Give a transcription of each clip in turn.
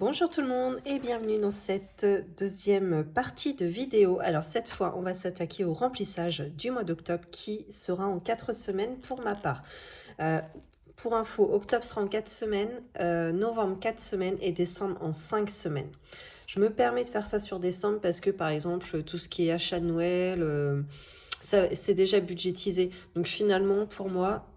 Bonjour tout le monde et bienvenue dans cette deuxième partie de vidéo. Alors cette fois, on va s'attaquer au remplissage du mois d'octobre qui sera en 4 semaines pour ma part. Pour info, octobre sera en 4 semaines, novembre 4 semaines et décembre en 5 semaines. Je me permets de faire ça sur décembre parce que par exemple, tout ce qui est achat de Noël, c'est déjà budgétisé. Donc finalement, pour moi,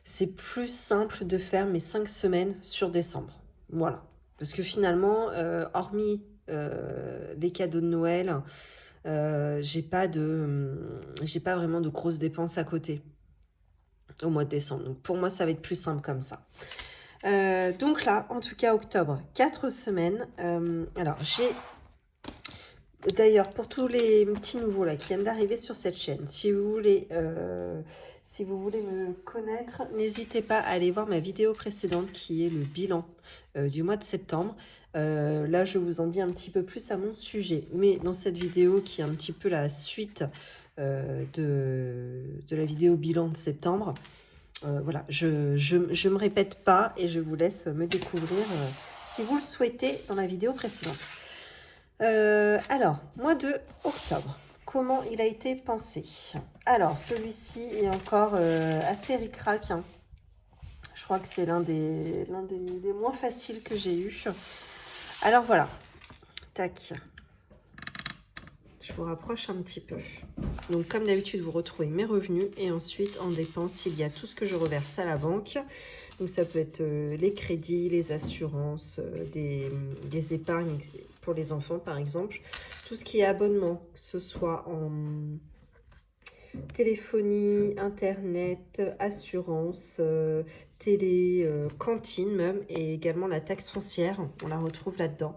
c'est plus simple de faire mes 5 semaines sur décembre. Voilà. Parce que finalement, hormis les cadeaux de Noël, j'ai pas vraiment de grosses dépenses à côté au mois de décembre. Donc pour moi, ça va être plus simple comme ça. Donc là, en tout cas, octobre, 4 semaines. Alors, j'ai... D'ailleurs, pour tous les petits nouveaux là, qui viennent d'arriver sur cette chaîne, si vous voulez me connaître, n'hésitez pas à aller voir ma vidéo précédente qui est le bilan du mois de septembre. Là, je vous en dis un petit peu plus à mon sujet. Mais dans cette vidéo qui est un petit peu la suite de la vidéo bilan de septembre, voilà, je me répète pas et je vous laisse me découvrir si vous le souhaitez dans la vidéo précédente. Alors, mois de octobre, comment il a été pensé? Alors, celui-ci est encore assez ric-rac, hein. Je crois que c'est l'un des moins faciles que j'ai eu. Alors voilà, tac. Je vous rapproche un petit peu. Donc, comme d'habitude, vous retrouvez mes revenus et ensuite, en dépenses, il y a tout ce que je reverse à la banque. Donc, ça peut être les crédits, les assurances, des épargnes pour les enfants, par exemple. Tout ce qui est abonnement, que ce soit en téléphonie, internet, assurance, télé, cantine même, et également la taxe foncière, on la retrouve là-dedans.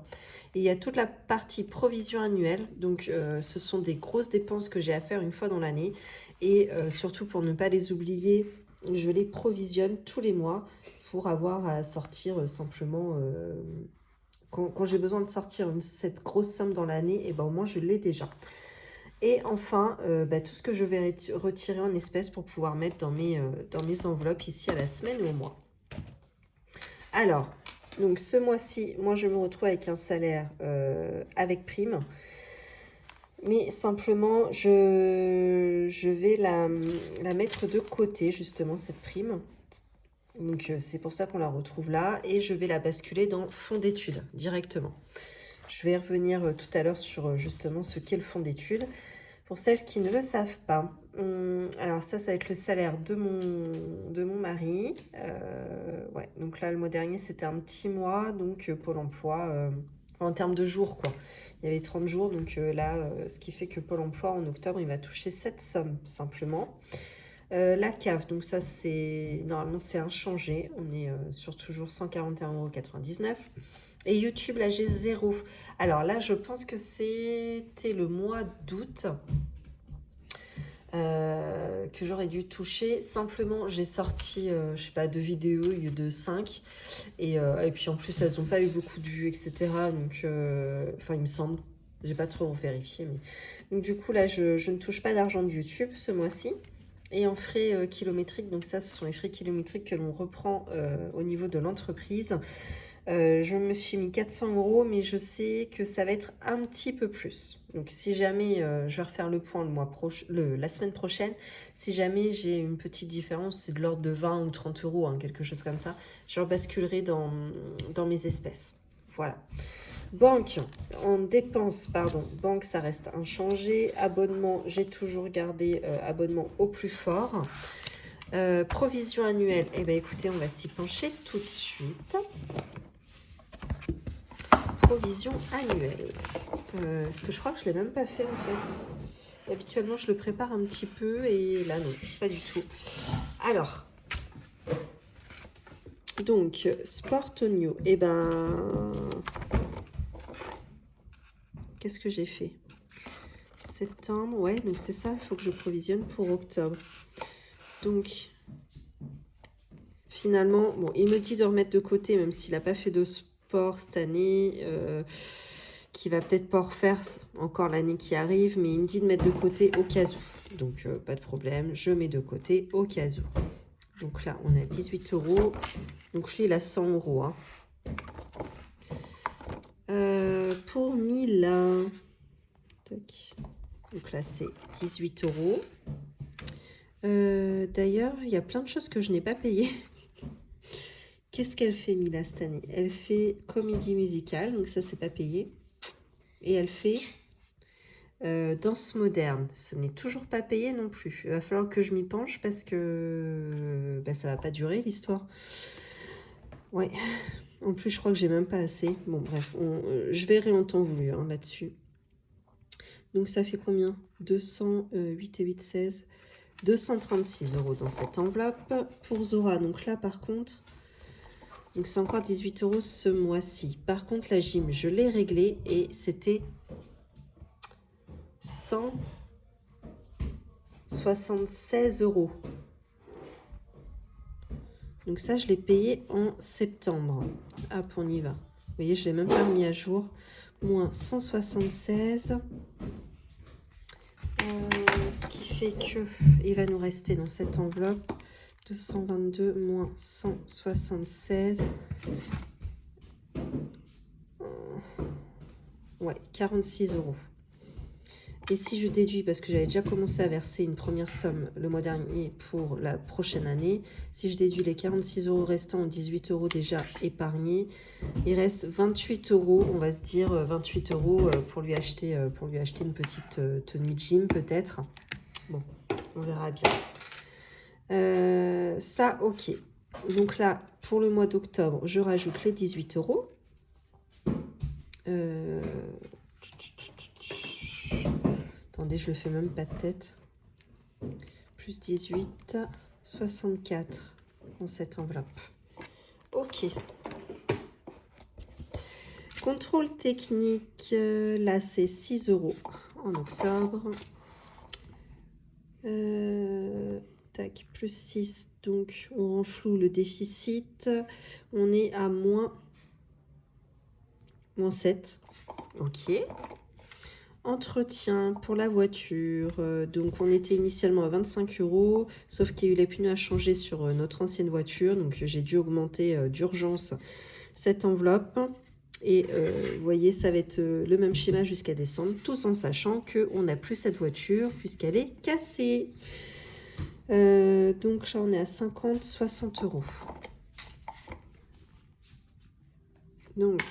Et il y a toute la partie provision annuelle, donc ce sont des grosses dépenses que j'ai à faire une fois dans l'année, et surtout pour ne pas les oublier, je les provisionne tous les mois pour avoir à sortir simplement, quand j'ai besoin de sortir cette grosse somme dans l'année, et ben au moins je l'ai déjà. Et enfin, tout ce que je vais retirer en espèces pour pouvoir mettre dans mes enveloppes ici à la semaine ou au mois. Alors, donc ce mois-ci, moi je me retrouve avec un salaire avec prime. Mais simplement, je vais la mettre de côté, justement, cette prime. Donc c'est pour ça qu'on la retrouve là. Et je vais la basculer dans fonds d'études directement. Je vais revenir tout à l'heure sur justement ce qu'est le fonds d'études. Pour celles qui ne le savent pas, alors ça va être le salaire de mon mari. Ouais, donc là, le mois dernier, c'était un petit mois, donc Pôle emploi, en termes de jours, quoi. Il y avait 30 jours, donc là, ce qui fait que Pôle emploi, en octobre, il va toucher cette somme, simplement. La CAF, donc ça, normalement, c'est inchangé. On est sur toujours 141,99 €. Et YouTube, là, j'ai 0. Alors là, je pense que c'était le mois d'août que j'aurais dû toucher. Simplement, j'ai sorti, je sais pas, 2 vidéos au lieu de 5. Et puis en plus, elles n'ont pas eu beaucoup de vues, etc. Donc, enfin, il me semble. J'ai pas trop vérifié. Mais... Donc du coup, là, je ne touche pas d'argent de YouTube ce mois-ci. Et en frais kilométriques, donc ça, ce sont les frais kilométriques que l'on reprend au niveau de l'entreprise. Je me suis mis 400 €, mais je sais que ça va être un petit peu plus. Donc si jamais, je vais refaire le point la semaine prochaine, si jamais j'ai une petite différence, c'est de l'ordre de 20 ou 30 €, hein, quelque chose comme ça, je rebasculerai dans mes espèces. Voilà. Banque, en dépenses, pardon, banque, ça reste inchangé. Abonnement, j'ai toujours gardé abonnement au plus fort. Provision annuelle, eh bien écoutez, on va s'y pencher tout de suite. Provision annuelle. Parce que je crois que je ne l'ai même pas fait en fait. Habituellement, je le prépare un petit peu et là, non, pas du tout. Alors, donc, Sportonio, eh ben, qu'est-ce que j'ai fait? Septembre, ouais, donc c'est ça, il faut que je provisionne pour octobre. Donc, finalement, bon, il me dit de remettre de côté, même s'il n'a pas fait de sport cette année, qui va peut-être pas en refaire encore l'année qui arrive, mais il me dit de mettre de côté au cas où. Donc, pas de problème, je mets de côté au cas où. Donc là, on a 18 €. Donc lui, il a 100 €. Hein. Pour Mila. Tac. Donc là, c'est 18 euros. D'ailleurs, il y a plein de choses que je n'ai pas payées. Qu'est-ce qu'elle fait, Mila, cette année? Elle fait comédie musicale, donc ça, c'est pas payé. Et elle fait danse moderne. Ce n'est toujours pas payé non plus. Il va falloir que je m'y penche parce que ça va pas durer, l'histoire. Ouais. En plus, je crois que j'ai même pas assez. Bon, bref, je verrai en temps voulu hein, là-dessus. Donc, ça fait combien? 208 et 8, 16. 236 euros dans cette enveloppe. Pour Zora, donc là, par contre, donc c'est encore 18 euros ce mois-ci. Par contre, la gym, je l'ai réglée et c'était 176 euros. Donc ça, je l'ai payé en septembre. Hop, on y va. Vous voyez, je ne l'ai même pas remis à jour. Moins 176. Ce qui fait que il va nous rester dans cette enveloppe 222 moins 176. Ouais, 46 euros. Et si je déduis, parce que j'avais déjà commencé à verser une première somme le mois dernier pour la prochaine année, si je déduis les 46 euros restants, 18 euros déjà épargnés, il reste 28 euros, on va se dire 28 euros pour lui acheter une petite tenue de gym peut-être. Bon, on verra bien. Ça, ok. Donc là, pour le mois d'octobre, je rajoute les 18 euros. Attendez, je le fais même pas de tête. Plus 18, 64 dans cette enveloppe. Ok. Contrôle technique, là c'est 6 euros en octobre. Tac, plus 6, donc on renfloue le déficit. On est à moins 7. Ok. Entretien pour la voiture, donc on était initialement à 25 euros, sauf qu'il y a eu les pneus à changer sur notre ancienne voiture, donc j'ai dû augmenter d'urgence cette enveloppe. Et vous voyez, ça va être le même schéma jusqu'à décembre, tout en sachant qu'on n'a plus cette voiture puisqu'elle est cassée. Donc là, on est à 50, 60 euros. Donc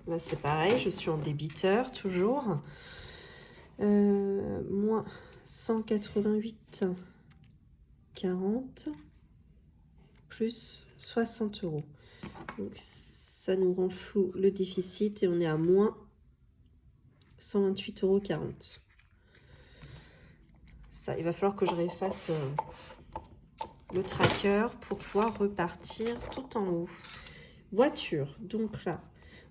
là, c'est pareil, je suis en débiteur toujours. Moins 188, 40, plus 60 euros. Donc ça nous renfloue le déficit et on est à moins 128,40 euros. Ça, il va falloir que je réfasse le tracker pour pouvoir repartir tout en haut. Voiture, donc là,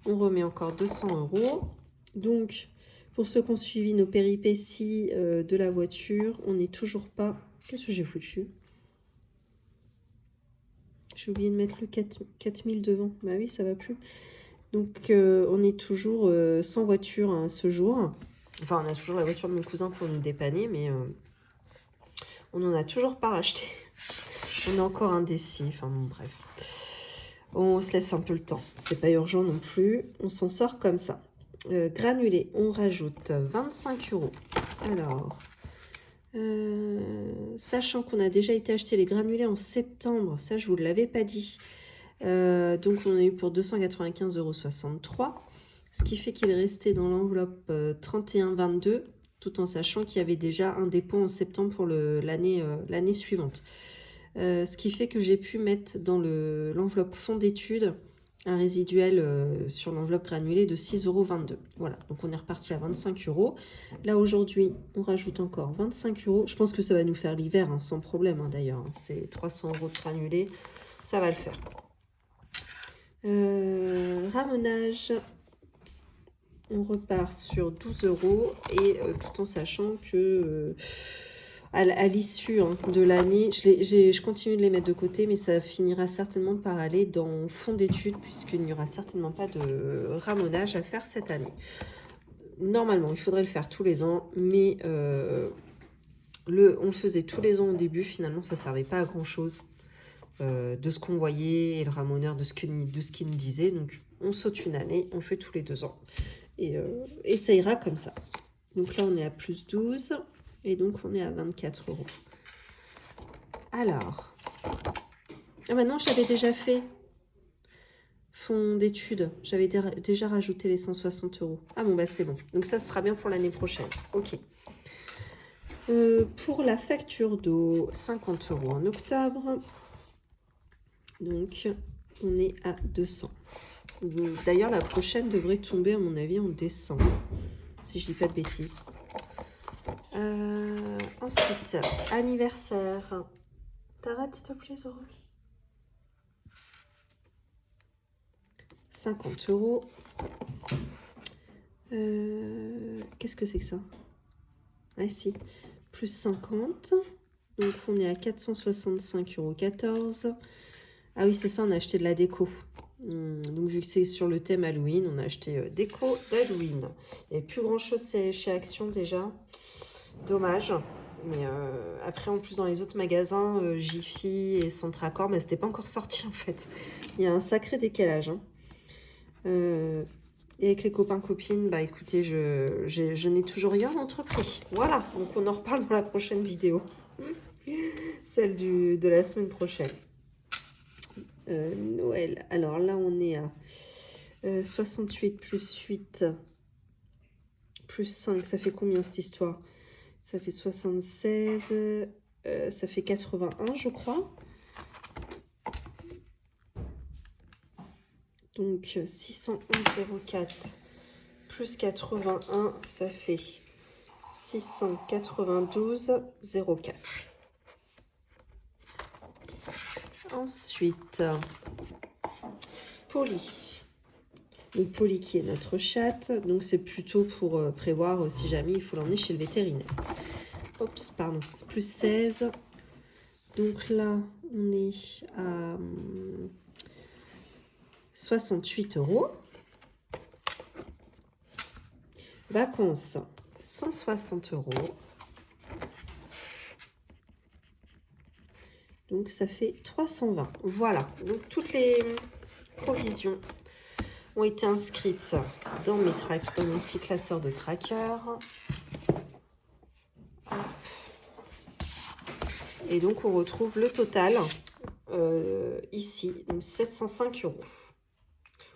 on remet encore 200 euros. Donc, pour ceux qui ont suivi nos péripéties de la voiture, on n'est toujours pas... Qu'est-ce que j'ai foutu? J'ai oublié de mettre le 4000 devant. Bah oui, ça va plus. Donc, on est toujours sans voiture hein, ce jour. Enfin, on a toujours la voiture de mon cousin pour nous dépanner, mais on n'en a toujours pas racheté. On est encore indécis. Enfin, bon, bref. On se laisse un peu le temps. C'est pas urgent non plus. On s'en sort comme ça. Granulé, on rajoute 25 euros. Alors, sachant qu'on a déjà été acheter les granulés en septembre, ça je vous l'avais pas dit. Donc on a eu pour 295,63 euros. Ce qui fait qu'il est resté dans l'enveloppe 31,22, tout en sachant qu'il y avait déjà un dépôt en septembre pour l'année suivante. Ce qui fait que j'ai pu mettre dans l'enveloppe fonds d'études un résiduel sur l'enveloppe granulée de 6,22 euros. Voilà, donc on est reparti à 25 euros. Là, aujourd'hui, on rajoute encore 25 euros. Je pense que ça va nous faire l'hiver, hein, sans problème, hein, d'ailleurs. Hein. C'est 300 euros de granulé, ça va le faire. Ramonage, on repart sur 12 euros et tout en sachant que... à l'issue hein, de l'année, je continue de les mettre de côté, mais ça finira certainement par aller dans fond d'études, puisqu'il n'y aura certainement pas de ramonage à faire cette année. Normalement, il faudrait le faire tous les ans, mais on le faisait tous les ans au début, finalement, ça ne servait pas à grand-chose de ce qu'on voyait, et le ramoneur de ce qu'il nous disait, donc on saute une année, on fait tous les 2 ans. Et ça ira comme ça. Donc là, on est à plus 12 et donc on est à 24 euros. Alors, maintenant, j'avais déjà fait fonds d'études. J'avais déjà rajouté les 160 euros. Ah bon, bah c'est bon. Donc ça, ce sera bien pour l'année prochaine. Ok. Pour la facture d'eau, 50 euros en octobre. Donc, on est à 200. D'ailleurs, la prochaine devrait tomber, à mon avis, en décembre. Si je dis pas de bêtises. Ensuite, anniversaire. T'arrêtes, s'il te plaît, Zoro. 50 euros. Qu'est-ce que c'est que ça? Ah si, plus 50. Donc on est à 465,14 €. Ah oui, c'est ça, on a acheté de la déco. Donc vu que c'est sur le thème Halloween, on a acheté déco d'Halloween. Il n'y avait plus grand chose chez Action déjà. Dommage. Mais après, en plus, dans les autres magasins, Jiffy et Centracor, bah, c'était pas encore sorti en fait. Il y a un sacré décalage. Hein. Et avec les copains-copines, bah écoutez, je n'ai toujours rien entrepris. Voilà, donc on en reparle dans la prochaine vidéo. Celle de la semaine prochaine. Noël. Alors là, on est à 68 plus 8 plus 5. Ça fait combien cette histoire? Ça fait 76. Ça fait 81, je crois. Donc 611,04 plus 81, ça fait 692,04. Ensuite, Polly. Donc Polly qui est notre chatte. Donc c'est plutôt pour prévoir si jamais il faut l'emmener chez le vétérinaire. Oups, pardon. Plus 16. Donc là, on est à 68 euros. Vacances, 160 euros. Donc ça fait 320. Voilà. Donc toutes les provisions ont été inscrites dans mon petit classeur de tracker. Et donc on retrouve le total ici, donc 705 euros.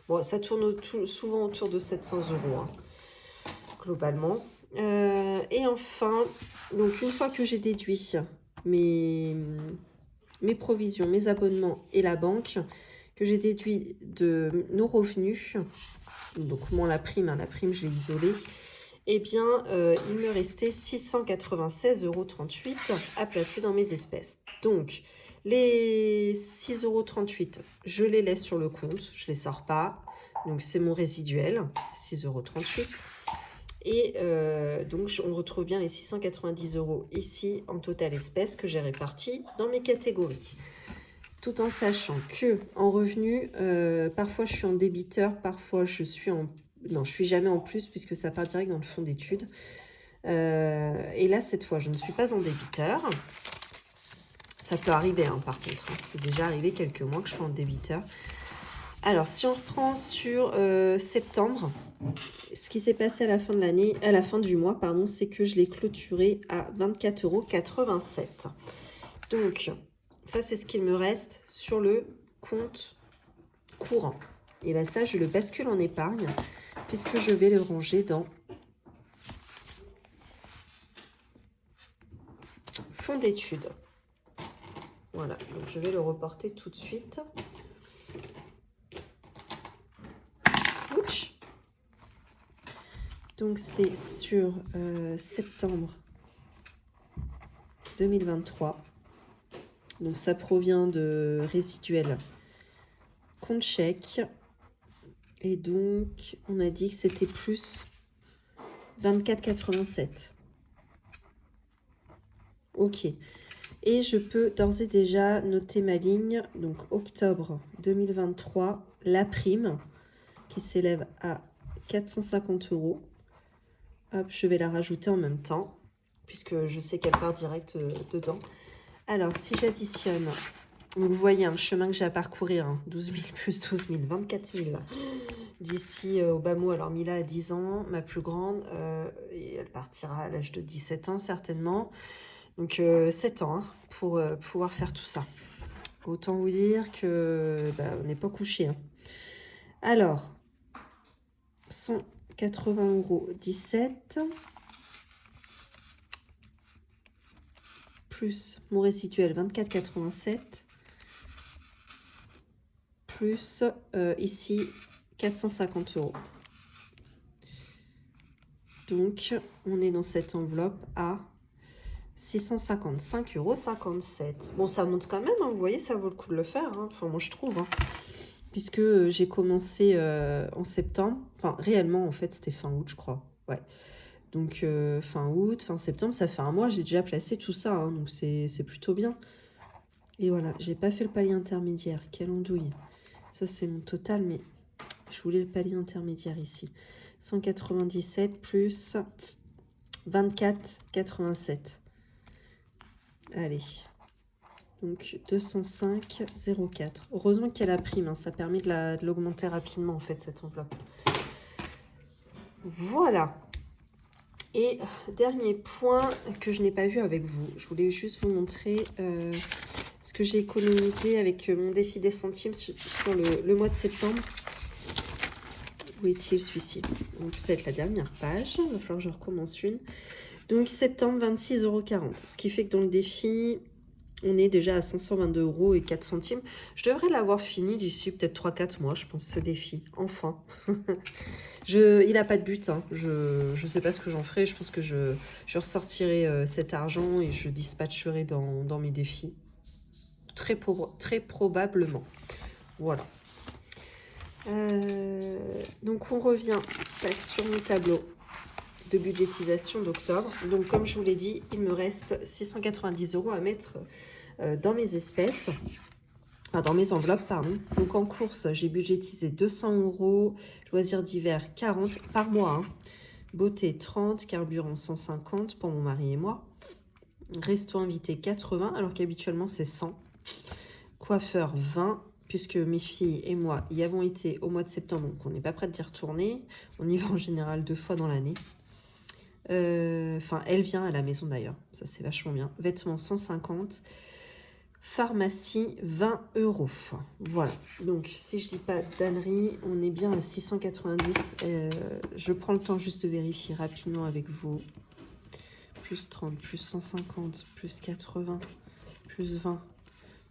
Bon, ça tourne souvent autour de 700 euros, hein, globalement. Et enfin, donc une fois que j'ai déduit mes provisions, mes abonnements et la banque, que j'ai déduit de nos revenus, donc moins la prime, hein, la prime je l'ai isolée, eh bien il me restait 696,38 € à placer dans mes espèces. Donc les 6,38 €, je les laisse sur le compte, je ne les sors pas, donc c'est mon résiduel, 6,38 €. Et donc, on retrouve bien les 690 € ici en total espèces que j'ai répartis dans mes catégories. Tout en sachant que en revenu, parfois je suis en débiteur, parfois je suis en... Non, je suis jamais en plus puisque ça part direct dans le fonds d'études. Et là, cette fois, je ne suis pas en débiteur. Ça peut arriver, hein, par contre. Hein. C'est déjà arrivé quelques mois que je suis en débiteur. Alors, si on reprend sur septembre, ce qui s'est passé à la fin de l'année, à la fin du mois, pardon, c'est que je l'ai clôturé à 24,87 €. Donc, ça, c'est ce qu'il me reste sur le compte courant. Et bien ça, je le bascule en épargne, puisque je vais le ranger dans fonds d'études. Voilà, donc je vais le reporter tout de suite. Ouch. Donc c'est sur septembre 2023. Donc ça provient de résiduel compte chèque. Et donc on a dit que c'était plus 24,87. Ok. Et je peux d'ores et déjà noter ma ligne. Donc octobre 2023, la prime qui s'élève à 450 €. Hop, je vais la rajouter en même temps, puisque je sais qu'elle part direct dedans. Alors, si j'additionne Donc, vous voyez un chemin que j'ai à parcourir, hein. 12 000 plus 12 000, 24 000 là. D'ici au bas mot. Alors Mila a 10 ans, ma plus grande, et elle partira à l'âge de 17 ans certainement. Donc 7 ans, hein, pour pouvoir faire tout ça. Autant vous dire que on n'est pas couché, hein. Alors, 180 €, 17. Plus mon résiduel 24,87. Plus ici 450 €. Donc, on est dans cette enveloppe à 655,57 €. Bon, ça monte quand même, hein, vous voyez, ça vaut le coup de le faire, hein. Enfin, moi, je trouve, hein. Puisque j'ai commencé en septembre. Enfin, réellement, en fait, c'était fin août, je crois. Ouais. Donc, fin août, fin septembre, ça fait un mois, j'ai déjà placé tout ça, hein, donc c'est plutôt bien. Et voilà, j'ai pas fait le palier intermédiaire. Quelle andouille. Ça, c'est mon total, mais je voulais le palier intermédiaire ici. 197 plus 24,87. Allez. Donc 205,04. Heureusement qu'il y a la prime, hein, ça permet de l'augmenter rapidement en fait cette enveloppe. Voilà. Et dernier point que je n'ai pas vu avec vous, je voulais juste vous montrer ce que j'ai économisé avec mon défi des centimes sur le mois de septembre. Où est-il celui-ci? Donc ça va être la dernière page, il va falloir que je recommence une. Donc septembre, 26,40 €. Ce qui fait que dans le défi, on est déjà à 522 € et 4 centimes. Je devrais l'avoir fini d'ici peut-être 3-4 mois, je pense, ce défi. Enfin. Il n'a pas de but, hein. Je ne sais pas ce que j'en ferai. Je pense que je ressortirai cet argent et je dispatcherai dans mes défis. Très probablement. Voilà. Donc on revient sur mon tableau de budgétisation d'octobre. Donc comme je vous l'ai dit, il me reste 690 € à mettre dans mes espèces. Enfin, dans mes enveloppes, pardon. Donc en course, j'ai budgétisé 200 €, loisirs d'hiver 40 par mois, hein. Beauté 30, carburant 150 pour mon mari et moi. Resto invité 80, alors qu'habituellement c'est 100. Coiffeur 20, puisque mes filles et moi y avons été au mois de septembre, donc on n'est pas prêt d'y retourner. On y va en général 2 fois dans l'année. Enfin, elle vient à la maison d'ailleurs, ça c'est vachement bien. Vêtements 150. Pharmacie 20 €. Voilà, donc si je dis pas d'ânerie, on est bien à 690. Je prends le temps juste de vérifier rapidement avec vous. Plus 30, plus 150, plus 80, plus 20,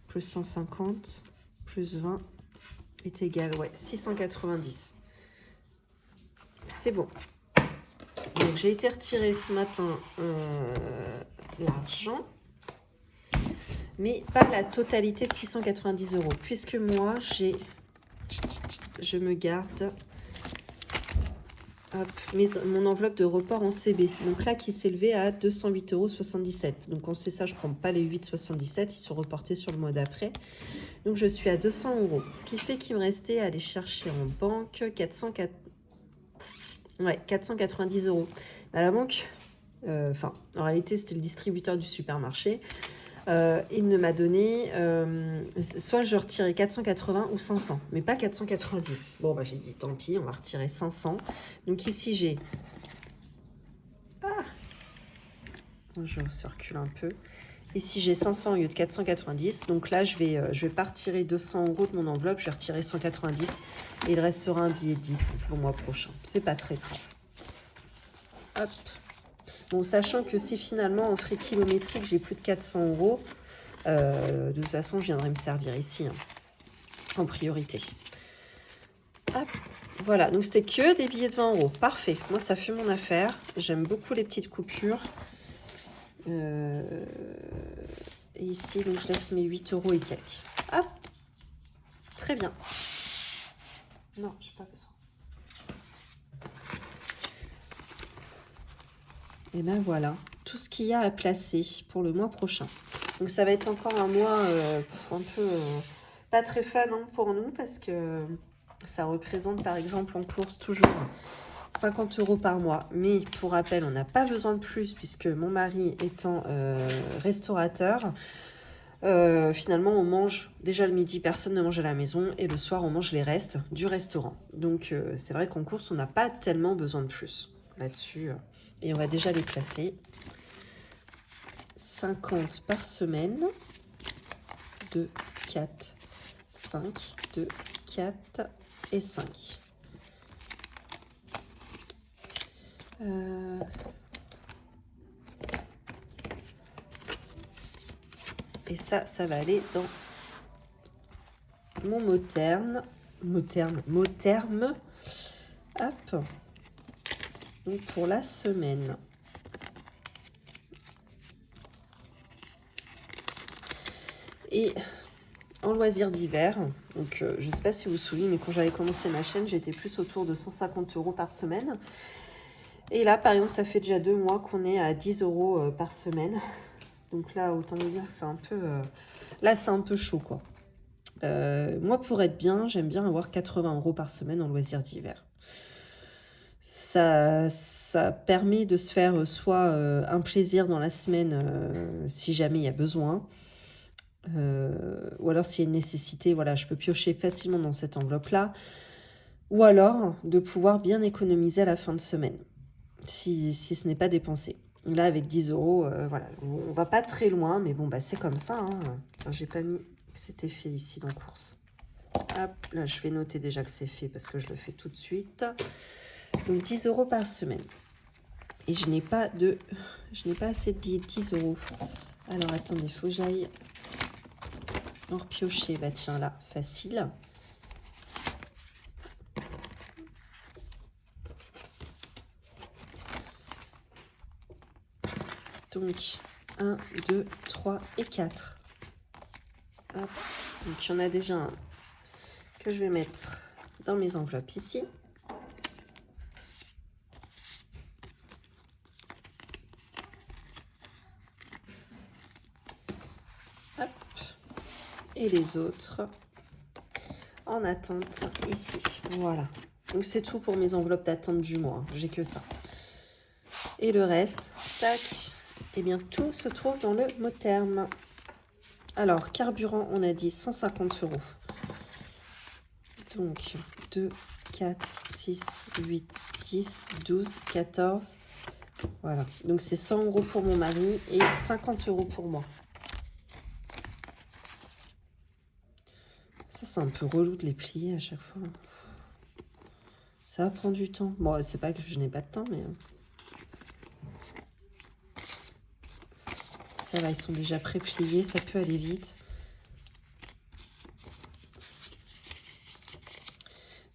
plus 150, plus 20 est égal, ouais, 690. C'est bon. Donc j'ai été retirer ce matin l'argent, mais pas la totalité de 690 €, puisque moi, je me garde mon enveloppe de report en CB. Donc là, qui s'élevait à 208,77 €. Donc on sait ça, je ne prends pas les 8,77, ils sont reportés sur le mois d'après. Donc je suis à 200 €. Ce qui fait qu'il me restait à aller chercher en banque 490 €. À la banque, en réalité, c'était le distributeur du supermarché. Il ne m'a donné, soit je retirais 480 ou 500, mais pas 490. Bon, j'ai dit tant pis, on va retirer 500. Donc ici, j'ai... Je circule un peu. Ici, j'ai 500 au lieu de 490. Donc là, je vais pas retirer 200 € de mon enveloppe. Je vais retirer 190 et il restera un billet de 10 pour le mois prochain. C'est pas très grave. Hop. Bon, sachant que si finalement, en frais kilométriques, j'ai plus de 400 €, de toute façon, je viendrai me servir ici, hein, en priorité. Hop. Voilà, donc c'était que des billets de 20 €. Parfait. Moi, ça fait mon affaire. J'aime beaucoup les petites coupures. Et ici, donc je laisse mes 8 € et quelques. Hop. Très bien. Non, j'ai pas besoin. Et ben voilà, tout ce qu'il y a à placer pour le mois prochain. Donc ça va être encore un mois un peu pas très fun, hein, pour nous, parce que ça représente par exemple en course toujours 50 € par mois. Mais pour rappel, on n'a pas besoin de plus puisque mon mari étant restaurateur, Finalement, on mange déjà le midi, personne ne mange à la maison, et le soir, on mange les restes du restaurant. Donc, c'est vrai qu'en course, on n'a pas tellement besoin de plus là-dessus. Et on va déjà les placer. 50 par semaine. 2, 4, 5, 2, 4 et 5. Et ça va aller dans mon mot terme. Hop. Donc pour la semaine. Et en loisirs d'hiver, donc je ne sais pas si vous vous souvenez, mais quand j'avais commencé ma chaîne, j'étais plus autour de 150 € par semaine. Et là, par exemple, ça fait déjà 2 mois qu'on est à 10 € par semaine. Donc là, autant vous dire, c'est un peu... là, c'est un peu chaud, quoi. Moi, pour être bien, j'aime bien avoir 80 € par semaine en loisirs d'hiver. Ça permet de se faire soit un plaisir dans la semaine, si jamais il y a besoin, ou alors s'il y a une nécessité, voilà, je peux piocher facilement dans cette enveloppe-là, ou alors de pouvoir bien économiser à la fin de semaine, si ce n'est pas dépensé. Là, avec 10 €, voilà, on va pas très loin, mais bon, bah, c'est comme ça. Hein. Enfin, j'ai pas mis que c'était fait ici dans course. Hop, là, je vais noter déjà que c'est fait parce que je le fais tout de suite. Donc, 10 € par semaine. Et je n'ai pas assez de billets de 10 €. Alors, attendez, il faut que j'aille en repiocher. Bah, tiens, là, facile. Donc, 1, 2, 3 et 4. Hop. Donc, il y en a déjà un que je vais mettre dans mes enveloppes ici. Hop. Et les autres en attente ici. Voilà. Donc, c'est tout pour mes enveloppes d'attente du mois. J'ai que ça. Et le reste, tac, eh bien, tout se trouve dans le mot terme. Alors, carburant, on a dit 150 €. Donc, 2, 4, 6, 8, 10, 12, 14. Voilà. Donc, c'est 100 € pour mon mari et 50 € pour moi. Ça, c'est un peu relou de les plier à chaque fois. Ça va prendre du temps. Bon, c'est pas que je n'ai pas de temps, mais... Ça va, ils sont déjà pré-pliés, ça peut aller vite.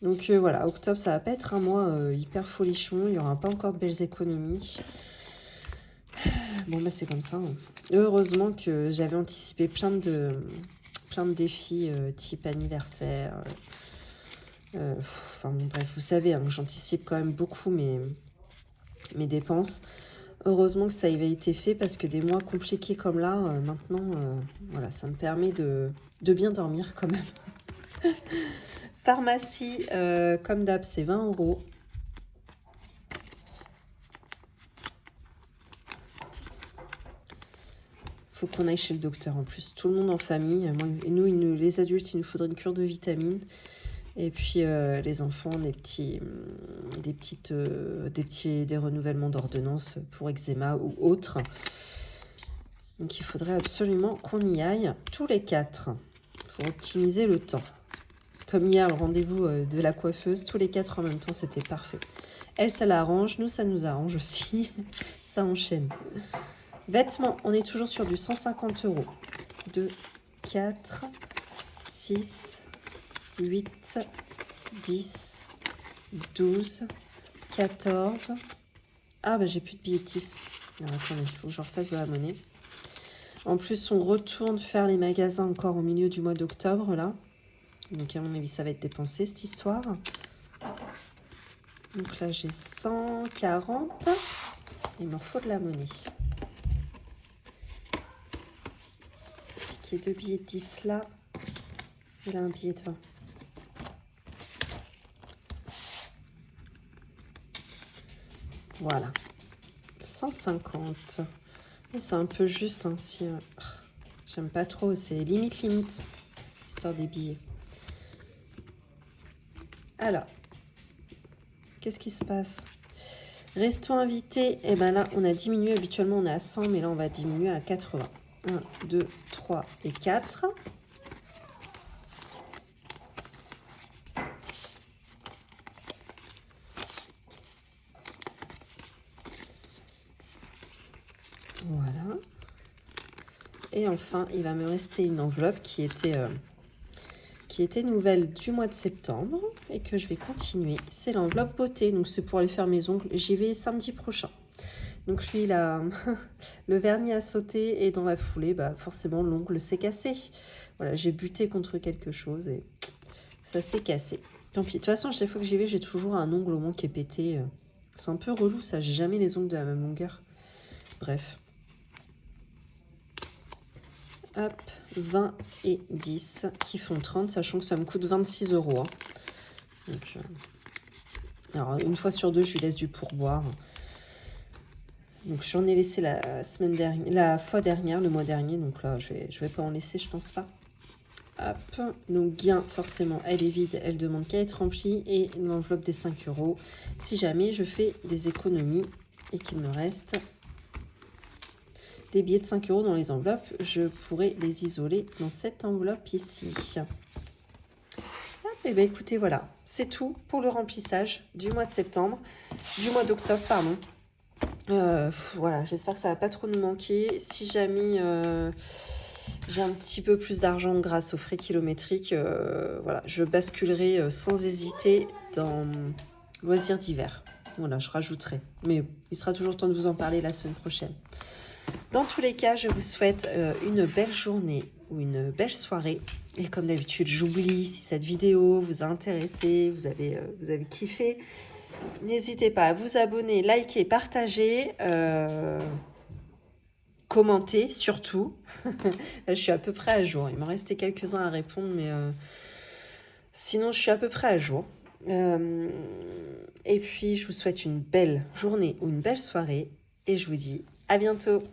Donc voilà, octobre, ça va pas être un mois hyper folichon. Il n'y aura pas encore de belles économies. Bon, bah c'est comme ça. Hein. Heureusement que j'avais anticipé plein de défis type anniversaire. Enfin bon, bref, vous savez, hein, j'anticipe quand même beaucoup mes dépenses. Heureusement que ça avait été fait parce que des mois compliqués comme là, maintenant, voilà, ça me permet de bien dormir quand même. Pharmacie, comme d'hab, c'est 20 €. Faut qu'on aille chez le docteur en plus. Tout le monde en famille. Moi, nous, les adultes, il nous faudrait une cure de vitamines. Et puis les enfants, des renouvellements d'ordonnances pour eczéma ou autre. Donc il faudrait absolument qu'on y aille tous les 4 pour optimiser le temps. Comme hier, le rendez-vous de la coiffeuse, tous les 4 en même temps, c'était parfait. Elle, ça l'arrange, nous, ça nous arrange aussi. Ça enchaîne. Vêtements, on est toujours sur du 150 €. 2, 4, 6, 8, 10, 12, 14. Ah, bah j'ai plus de billets de 10. Alors attendez, il faut que je refasse de la monnaie. En plus, on retourne faire les magasins encore au milieu du mois d'octobre, là. Donc, à mon avis, ça va être dépensé, cette histoire. Donc là, j'ai 140. Il me faut de la monnaie. Piquer 2 billets de 10 là. Et là, un billet de 20. Voilà. 150. Et c'est un peu juste, hein, si... J'aime pas trop, c'est limite, histoire des billets. Alors, qu'est-ce qui se passe? Resto invité, et ben là, on a diminué. Habituellement, on est à 100, mais là, on va diminuer à 80. 1, 2, 3 et 4. Voilà. Et enfin, il va me rester une enveloppe qui était nouvelle du mois de septembre et que je vais continuer. C'est l'enveloppe beauté, donc c'est pour aller faire mes ongles. J'y vais samedi prochain. Donc je suis là, le vernis a sauté et dans la foulée, bah forcément l'ongle s'est cassé. Voilà, j'ai buté contre quelque chose et ça s'est cassé. Tant pis. De toute façon, à chaque fois que j'y vais, j'ai toujours un ongle au moins qui est pété. C'est un peu relou ça, j'ai jamais les ongles de la même longueur. Bref. Hop, 20 et 10 qui font 30, sachant que ça me coûte 26 €. Hein. Donc, alors, une fois sur deux, je lui laisse du pourboire. Donc, j'en ai laissé la fois dernière, le mois dernier. Donc là, je vais pas en laisser, je pense pas. Hop, donc gain, forcément, elle est vide, elle demande qu'à être remplie. Et l'enveloppe des 5 €. Si jamais je fais des économies et qu'il me reste des billets de 5 € dans les enveloppes, je pourrais les isoler dans cette enveloppe ici. Et bien écoutez, voilà, c'est tout pour le remplissage du mois de septembre, du mois d'octobre, pardon. Voilà, j'espère que ça va pas trop nous manquer. Si jamais j'ai un petit peu plus d'argent grâce aux frais kilométriques, voilà, je basculerai sans hésiter dans loisirs d'hiver. Voilà, je rajouterai. Mais il sera toujours temps de vous en parler la semaine prochaine. Dans tous les cas, je vous souhaite une belle journée ou une belle soirée. Et comme d'habitude, j'oublie, si cette vidéo vous a intéressé, vous avez kiffé, n'hésitez pas à vous abonner, liker, partager, commenter surtout. Là, je suis à peu près à jour. Il m'en restait quelques-uns à répondre, mais sinon, je suis à peu près à jour. Et puis, je vous souhaite une belle journée ou une belle soirée. Et je vous dis à bientôt.